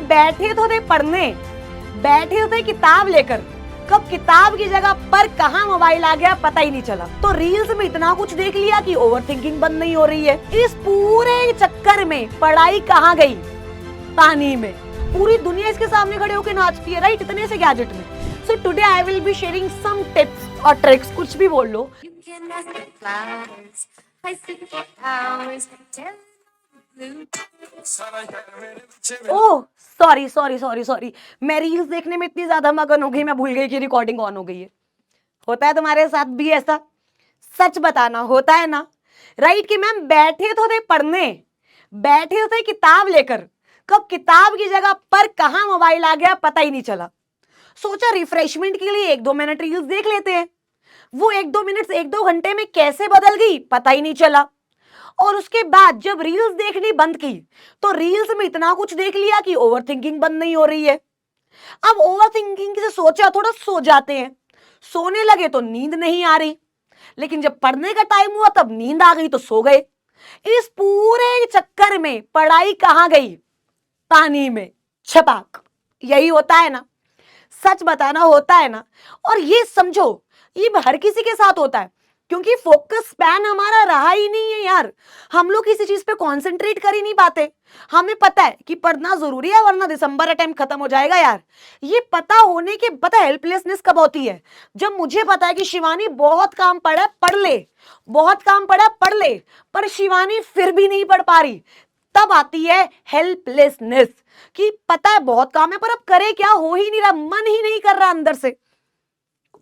बैठे तो थे पढ़ने, बैठे थे किताब लेकर, कब किताब की जगह पर कहां मोबाइल आ गया पता ही नहीं चला। तो रील्स में इतना कुछ देख लिया कि ओवरथिंकिंग बंद नहीं हो रही है। इस पूरे चक्कर में पढ़ाई कहां गई? पानी में। पूरी दुनिया इसके सामने खड़े होकर नाचती है, राइट, इतने से गैजेट में। So today I will be sharing some tips और ट्रिक्स, कुछ भी बोल लो। Oh sorry sorry sorry sorry, मैं रील्स देखने में इतनी ज्यादा मगन हो गई, मैं भूल गई कि रिकॉर्डिंग ऑन हो गई है। होता है तुम्हारे साथ भी ऐसा? सच बताना, होता है ना? राइट कि मैम बैठे तो थे पढ़ने, बैठे थे किताब लेकर, कब किताब की जगह पर कहां मोबाइल आ गया पता ही नहीं चला। सोचा रिफ्रेशमेंट के लिए 1-2 मिनट रील्स देख लेते हैं। वो 1-2 मिनट 1-2 घंटे में कैसे बदल गई पता ही नहीं चला। और उसके बाद जब रील्स देखनी बंद की तो रील्स में इतना कुछ देख लिया कि ओवरथिंकिंग बंद नहीं हो रही है। अब ओवरथिंकिंग से सोचा थोड़ा सो जाते हैं, सोने लगे तो नींद नहीं आ रही, लेकिन जब पढ़ने का टाइम हुआ तब नींद आ गई तो सो गए। इस पूरे चक्कर में पढ़ाई कहां गई? पानी में, छपाक। यही होता है ना? सच बताना, होता है ना? और ये समझो, ये हर किसी के साथ होता है, क्योंकि फोकस स्पैन हमारा रहा ही नहीं है यार। हम लोग किसी चीज पे कंसंट्रेट कर ही नहीं पाते। हमें पता है कि पढ़ना जरूरी है वरना दिसंबर अटेम्प्ट खत्म हो जाएगा यार। ये पता होने के पता हेल्पलेसनेस कब होती है? जब मुझे पता है कि शिवानी बहुत काम पड़ा है, पढ़ ले, बहुत काम पड़ा है, पढ़ ले, पर शिवानी फिर भी नहीं पढ़ पा रही, तब आती है हेल्पलेसनेस कि पता है बहुत काम है पर अब करे क्या, हो ही नहीं रहा, मन ही नहीं कर रहा अंदर से।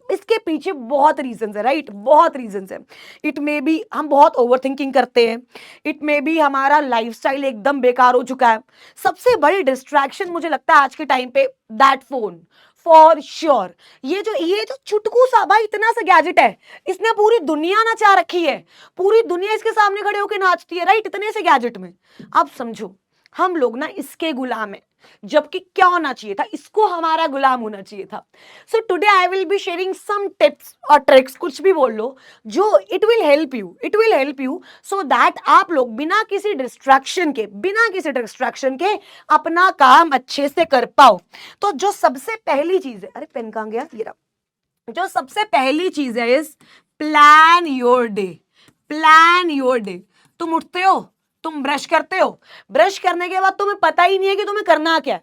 इसके पीछे बहुत रीजंस है, राइट, बहुत रीजंस है। इट मे बी हम बहुत ओवरथिंकिंग करते हैं, इट मे बी हमारा लाइफस्टाइल एकदम बेकार हो चुका है। सबसे बड़ी डिस्ट्रैक्शन मुझे लगता है आज के टाइम पे दैट फोन, फॉर श्योर। ये जो चुटकू सा भाई इतना सा गैजेट है, इसने पूरी दुनिया नचा रखी है, पूरी दुनिया इसके सामने खड़े होकर नाचती है, राइट, इतने से गैजेट में। अब समझो हम लोग ना इसके गुलाम है, जबकि क्या होना चाहिए था, इसको हमारा गुलाम होना चाहिए था। So today I will be sharing some tips और ट्रिक्स, कुछ भी बोल लो, जो it will help you so that आप लोग बिना किसी डिस्ट्रैक्शन के अपना काम अच्छे से कर पाओ। तो जो सबसे पहली चीज है, अरे पेन कहां गया, ये रहा। जो सबसे पहली चीज है is plan your day. Plan your day. तुम उठते हो, तुम ब्रश करते हो, ब्रश करने के बाद तुम्हें पता ही नहीं है कि तुम्हें करना क्या है।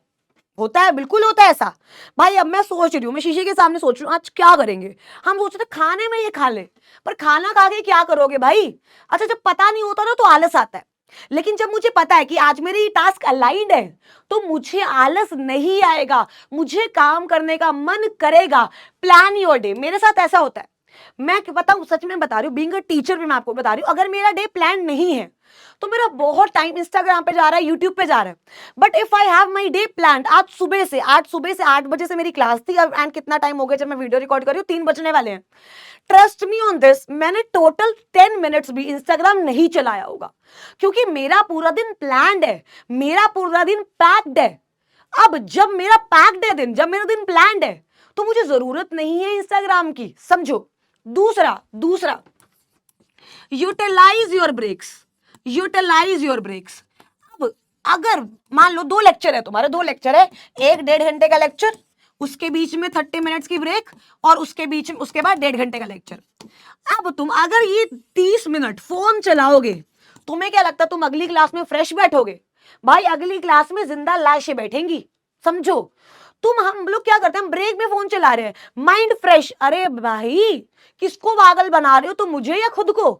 होता है, बिल्कुल होता है ऐसा। भाई अब मैं सोच रही हूँ, मैं शीशे के सामने सोच रही हूँ आज क्या करेंगे। हम सोच रहे थे खाने में ये खा ले, पर खाना खा के क्या करोगे भाई? अच्छा जब पता नहीं होता ना तो आलस आता है, लेकिन जब मुझे पता है कि आज मेरे ये टास्क अलाइंड है तो मुझे आलस नहीं आएगा, मुझे काम करने का मन करेगा। Plan your day. मेरे साथ ऐसा होता है, मैं बताऊं, सच में बता रही हूँ, बीइंग अ टीचर भी मैं आपको बता रही हूँ, अगर मेरा डे प्लान नहीं है तो मेरा बहुत टाइम इंस्टाग्राम पे जा रहा है, यूट्यूब पे जा रहा है। But if I have my day plan, आज सुबह से 8 बजे से मेरी क्लास थी, एंड कितना टाइम हो गया जब मैं वीडियो रिकॉर्ड कर रही हूँ, 3 बजने वाले हैं। ट्रस्ट मी ऑन दिस, मैंने टोटल 10 मिनट्स भी इंस्टाग्राम नहीं चलाया होगा, क्योंकि मेरा पूरा दिन प्लान्ड है, मेरा पूरा दिन पैक्ड है। अब जब मेरा पैक्ड है दिन, जब मेरा दिन प्लान्ड है, तो मुझे जरूरत नहीं है इंस्टाग्राम की, समझो। दूसरा utilise your breaks. Utilise your breaks. अब अगर मान लो 2 लेक्चर है तुम्हारे, 2 लेक्चर है, 1-1.5 घंटे का लेक्चर, उसके बीच में 30 मिनट्स की ब्रेक, और उसके बीच में उसके बाद 1.5 घंटे का लेक्चर। अब तुम अगर ये 30 मिनट फोन चलाओगे, तुम्हें क्या लगता है तुम अगली क्लास में फ्रेश बैठोगे? भाई अगली क्लास में जिंदा लाशें बैठेंगी, समझो। हम लोग क्या करते हैं, हम ब्रेक में फोन चला रहे हैं, माइंड फ्रेश। अरे भाई किसको पागल बना रहे हो तुम, मुझे या खुद को?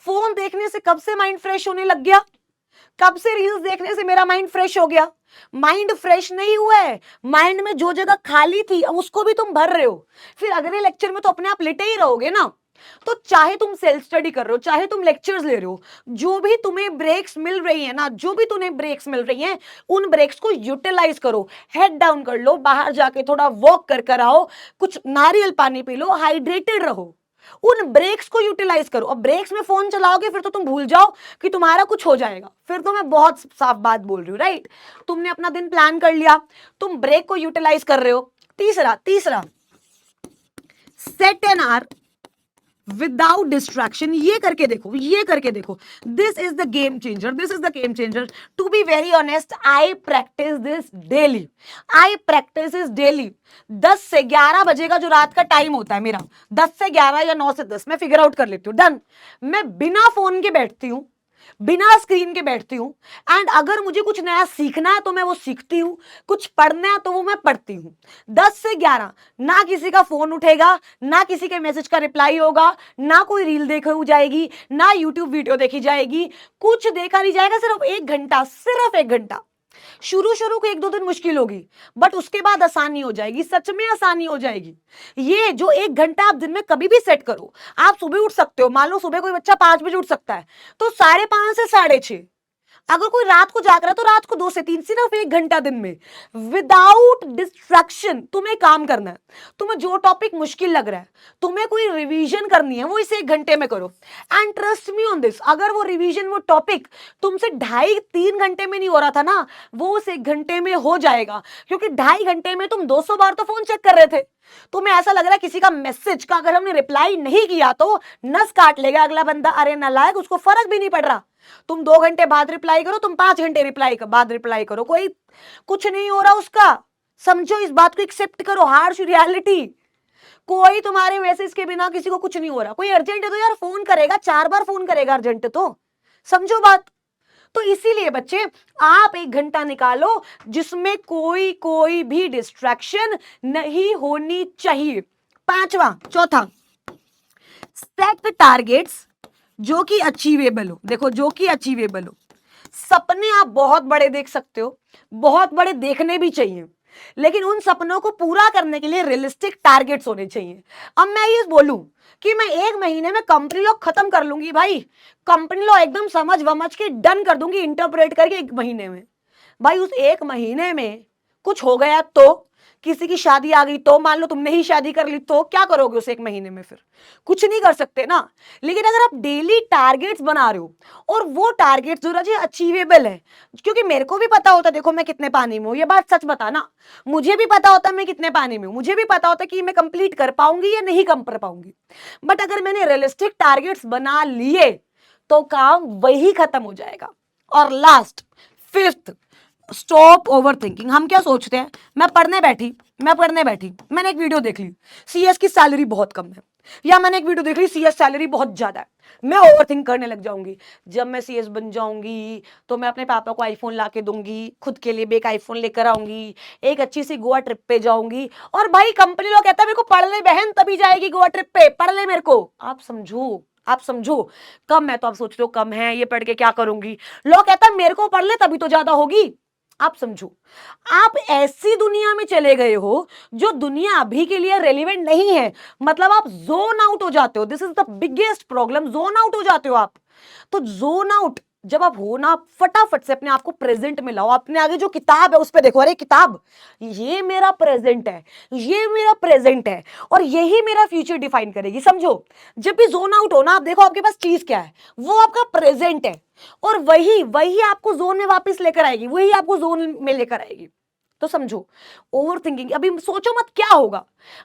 फोन देखने से कब से माइंड फ्रेश होने लग गया? कब से रील्स देखने से मेरा माइंड फ्रेश हो गया? माइंड फ्रेश नहीं हुआ है, माइंड में जो जगह खाली थी उसको भी तुम भर रहे हो। फिर अगले लेक्चर में तो अपने आप लेटे ही रहोगे ना। तो चाहे तुम सेल्फ स्टडी कर रहे हो, चाहे तुम लेक्चर्स ले रहे हो, जो भी तुम्हें ब्रेक्स मिल रही है ना, जो भी तुम्हें ब्रेक्स मिल रही हैं, उन ब्रेक्स को यूटिलाइज करो। हेड डाउन कर लो, बाहर जाके थोड़ा वॉक कर आओ, कुछ नारियल पानी पी लो, हाइड्रेटेड रहो। उन ब्रेक्स को यूटिलाइज करो। अब ब्रेक्स में फोन चलाओगे फिर तो तुम भूल जाओ कि तुम्हारा कुछ हो जाएगा। फिर तो मैं बहुत साफ बात बोल रही हूँ, राइट। तुमने अपना दिन प्लान कर लिया, तुम ब्रेक को यूटिलाइज कर रहे हो। तीसरा set an hour without distraction. ये करके देखो, ये करके देखो, this is the game changer, this is the game changer. To be very honest, I practise this daily, I practise this daily. 10 से 11 बजे का जो रात का टाइम होता है मेरा, 10 से 11 या 9 से 10 मैं फिगर आउट कर लेती हूँ, डन। मैं बिना फोन के बैठती हूँ, बिना स्क्रीन के बैठती हूं। एंड अगर मुझे कुछ नया सीखना है तो मैं वो सीखती हूं, कुछ पढ़ना है तो वो मैं पढ़ती हूं। 10 से 11 ना किसी का फोन उठेगा, ना किसी के मैसेज का रिप्लाई होगा, ना कोई रील देखी जाएगी, ना यूट्यूब वीडियो देखी जाएगी, कुछ देखा नहीं जाएगा। सिर्फ 1 घंटा, सिर्फ 1 घंटा। शुरू शुरू को 1-2 दिन मुश्किल होगी, बट उसके बाद आसानी हो जाएगी, सच में आसानी हो जाएगी। ये जो 1 घंटा आप दिन में कभी भी सेट करो। आप सुबह उठ सकते हो, मान लो सुबह कोई बच्चा 5 बजे उठ सकता है, तो 5:30 से 6:30। अगर कोई रात को जाग रहा है तो रात को 2 से 3, सिर्फ 1 घंटा दिन में, विदाउट डिस्ट्रैक्शन तुम्हें काम करना है। तुम्हें जो टॉपिक मुश्किल लग रहा है, तुम्हें कोई रिवीजन करनी है, वो इसे 1 घंटे में करो। And trust me on this, अगर वो रिवीजन, वो टॉपिक तुमसे 2.5-3 घंटे में नहीं हो रहा था ना, वो उस 1 घंटे में हो जाएगा। क्योंकि 2.5 घंटे में तुम 200 बार तो फोन चेक कर रहे थे। तुम्हें ऐसा लग रहा है किसी का मैसेज का अगर हमने रिप्लाई नहीं किया तो नस काट लेगा अगला बंदा, अरे नालायक, उसको फर्क भी नहीं पड़ रहा। तुम 2 घंटे बाद रिप्लाई करो, तुम 5 घंटे बाद रिप्लाई करो, कोई कुछ नहीं हो रहा उसका। समझो, इस बात को एक्सेप्ट करो, हार्श रियलिटी। कोई तुम्हारे मैसेज के बिना किसी को कुछ नहीं हो रहा। कोई अर्जेंट है तो यार फोन करेगा, 4 बार फोन करेगा अर्जेंट तो, समझो बात। तो इसीलिए बच्चे, आप 1 घंटा निकालो जिसमें कोई भी डिस्ट्रैक्शन नहीं होनी चाहिए। चौथा, सेट टारगेट्स जो कि अचीवेबल हो। देखो, जो कि अचीवेबल हो। सपने आप बहुत बड़े देख सकते हो, बहुत बड़े देखने भी चाहिए, लेकिन उन सपनों को पूरा करने के लिए रियलिस्टिक टारगेट्स होने चाहिए। अब मैं ये बोलूं कि मैं 1 महीने में कंपनी लॉ खत्म कर लूंगी, भाई कंपनी लॉ एकदम समझ वमझ के डन कर दूंगी, इंटरप्रेट करके 1 महीने में। भाई उस 1 महीने में कुछ हो गया तो, किसी की शादी आ गई तो, मान लो तुमने ही शादी कर ली तो क्या करोगे उस 1 महीने में? फिर कुछ नहीं कर सकते ना। लेकिन अगर आप डेली टारगेट्स बना रहे हो, और वो टारगेट्स जो राजी अचीवेबल है, क्योंकि मेरे को भी पता होता, देखो मैं कितने पानी में हूं, ये बात सच बताना, मुझे भी पता होता मैं कितने पानी में हूं, मुझे भी पता होता कि मैं कंप्लीट कर पाऊंगी या नहीं कर पाऊंगी। बट अगर मैंने रियलिस्टिक टारगेट्स बना लिए तो काम वही खत्म हो जाएगा। और last, 5th, stop over thinking. हम क्या सोचते हैं, मैं पढ़ने बैठी, मैंने एक वीडियो देख ली, सीएस की सैलरी बहुत कम है, या मैंने एक वीडियो देख ली, सीएस सैलरी बहुत ज्यादा है, मैं ओवर थिंक करने लग जाऊंगी। जब मैं सीएस बन जाऊंगी तो मैं अपने पापा को आईफोन ला के दूंगी, खुद के लिए भी एक आईफोन लेकर आऊंगी, एक अच्छी सी गोवा ट्रिप पे जाऊंगी। और भाई कंपनी लोग कहता है मेरे को पढ़ ले बहन, तभी जाएगी गोवा ट्रिप पे, पढ़ ले मेरे को। आप समझो कम है तो आप सोच रहे हो कम है, ये पढ़ के क्या करूंगी। लोग कहता है मेरे को पढ़ ले तभी तो ज्यादा होगी। आप समझो, आप ऐसी दुनिया में चले गए हो जो दुनिया अभी के लिए रेलिवेंट नहीं है। मतलब आप जोन आउट हो जाते हो, this is the biggest problem, zone out हो जाते हो आप। तो जोन आउट जब आप हो ना, फटाफट से अपने आप को प्रेजेंट में लाओ। अपने आगे जो किताब है उस पर देखो, अरे किताब, ये मेरा प्रेजेंट है, ये मेरा प्रेजेंट है, और यही मेरा फ्यूचर डिफाइन करेगी। समझो, जब भी जोन आउट हो ना, आप देखो आपके पास चीज क्या है, वो आपका प्रेजेंट है, और वही आपको जोन में वापस लेकर आएगी, वही आपको जोन में लेकर आएगी। तो समझो, ओवर थिंकिंग, अभी सोचो मत क्या होगा,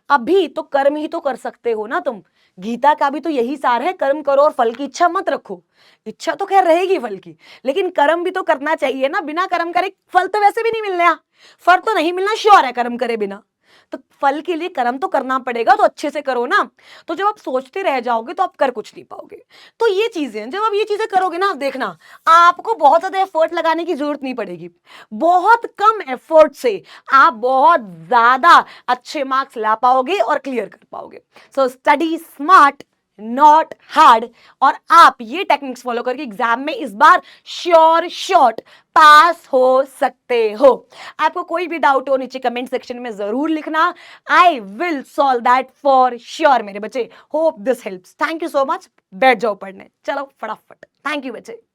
अभी तो कर्म ही तो कर सकते हो ना तुम। गीता का भी तो यही सार है, कर्म करो और फल की इच्छा मत रखो। इच्छा तो खैर रहेगी फल की, लेकिन कर्म भी तो करना चाहिए ना। बिना कर्म करे फल तो वैसे भी नहीं मिलना, फल तो नहीं मिलना श्योर है कर्म करे बिना। तो फल के लिए कर्म तो करना पड़ेगा, तो अच्छे से करो ना। तो जब आप सोचते रह जाओगे तो आप कर कुछ नहीं पाओगे। तो ये चीजें, जब आप ये चीजें करोगे ना, आप देखना आपको बहुत ज्यादा एफर्ट लगाने की जरूरत नहीं पड़ेगी। बहुत कम एफर्ट से आप बहुत ज्यादा अच्छे मार्क्स ला पाओगे और क्लियर कर पाओगे। So study smart, not hard. और आप ये टेक्निक्स फॉलो करके एग्जाम में इस बार श्योर शॉट पास हो सकते हो। आपको कोई भी डाउट हो नीचे कमेंट सेक्शन में जरूर लिखना, I will solve that for sure मेरे बच्चे। Hope this helps. Thank you so much. बैठ जाओ पढ़ने, चलो फटाफट। थैंक यू बच्चे।